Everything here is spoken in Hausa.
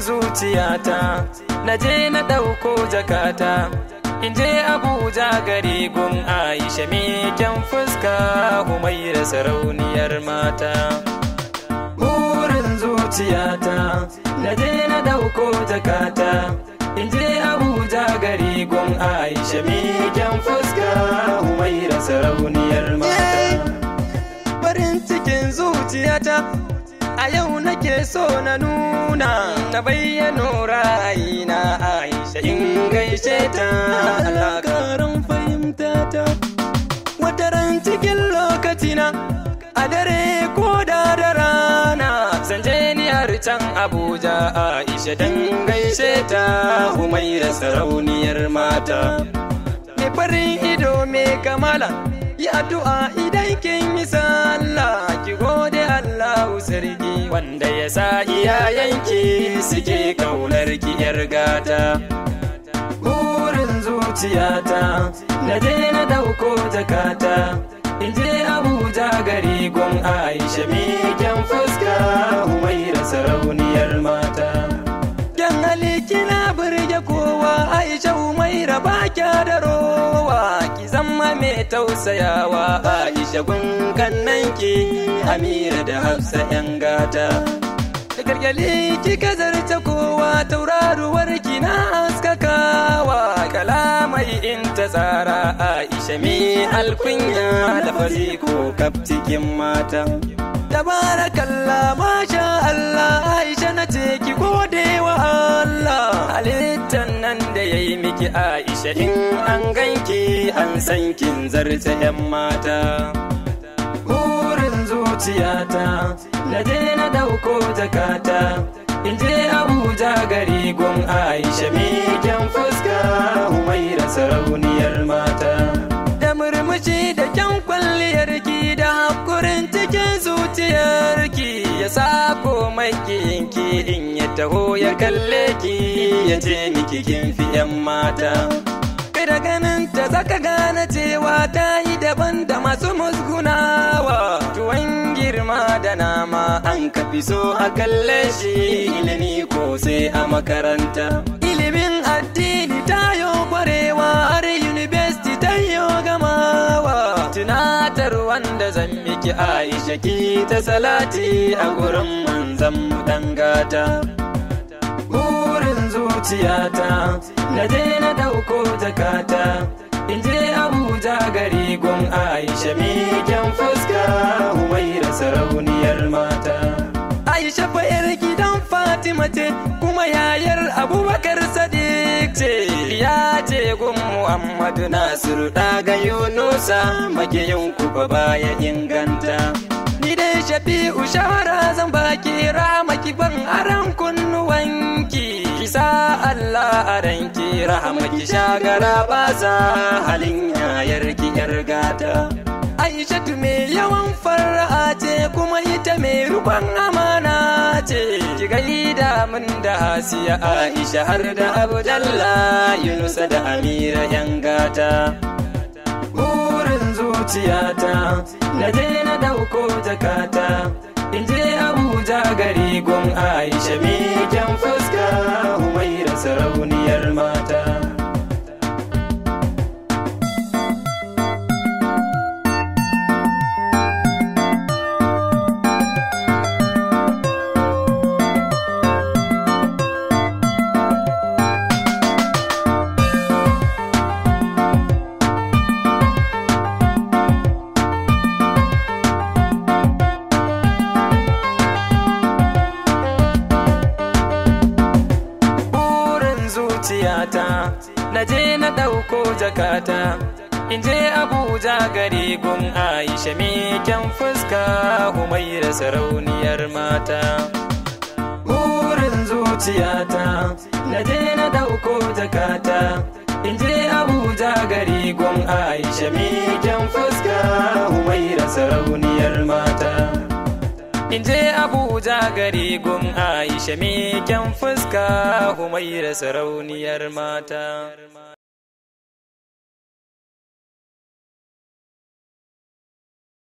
zuciyata na je na ɗauko jakata in je Abuja gari gun Aisha me kyan fuska Humaira sarauniyar mata. Burin zuciyata na je na ɗauko jakata in je Abuja gari gun Aisha me kyan fuska Humaira sarauniyar mata. Farin cikin zuciyata a yau nake so na nuna na bayyano ra'ayina Aisha in gaishe ta alakaran fahimta ta wataran cikin lokacina a dare ko da rana zan je ni har can Abuja Aisha dan gaishe ta Humaira sarauniyar mata. Me farin ido me kamala yi addu'a idan kin yi sallah ki gode Allahu sarki wanda ya sa iyayenki suke kaunar ki yar gata. Burin zuciyata na je na dauko jakata in je Abuja gari gun Aisha me kyan fuska Humaira sarauniyar mata. Kyan hali kina burge kowa Aisha Humaira ba kya da rowa ki zama mai tausayawa Aisha gun kannanki Amira da Hafsa yan gata. Da gargali kika zarta kowa tauraruwar ki na haskakawa kalamai in ta tsara Aisha mi alkunya lafazi ko kaf cikin mata. Tabarakallah masha Allah Aisha na ce ki gode wa Allah halittan nan da yayi miki Aisha in an ganki an san kin zarta yan mata. Burin zuciyata na je na dauko jakata in je Abuja gari gun Aisha me kyan fuska Humaira sarauniyar mata. Da murmushi da kyan kwalliyarki da hakurin cikin zuciyarki ya sa komai kinki in ya taho ya kalle ki ya ce miki kin fi yan mata. Kai da ganin ta zaka gane cewa ta yi daban da masu musgunawa tuwon girma da nama an kafi so a kalle shi ilimi ko sai a makaranta. Ilimin addini ta yo kwarewa har university ta yo gamawa tunatar wanda zan miki Aisha ki ta salati a gurin manzan mu dan gata. Burin zuciyata na je na dauko jakata in je Abuja gari gun Aisha me kyan fuska Humaira sarauniyar mata. Aisha fa yar gidan Fatima ce kuma yayar Abubakar Sadiq ce ya ce gun Muhammadu Nasiru daga Yunusa magiyin ku baya inganta. Ni dai Shafi'u shawara zan baki rahama ki ban aran kunnuwanki kisa Allah aranki rahama ki shagara basa halin yayar ki yar gata. Aisha me yawan fara'a ce kuma ita mai rubon amana ce ki gaida min da Hasiya Aisha har da Abdallah Yunusa da Amira yan gata. Burin zuciyata na je na dauko jakata in je Abuja gari gun Aisha me kyan fuska Humaira sarauniyar mata. Na je na ɗauko jakata in je Abuja gari gun Aisha me kyan fuska Humaira sarauniyar mata. Burin zuciyata na je na ɗauko jakata in je Abuja gari gun Aisha me kyan fuska Humaira sarauniyar mata. in je Abuja gari gun Aisha me kyan fuska Humaira sarauniyar mata.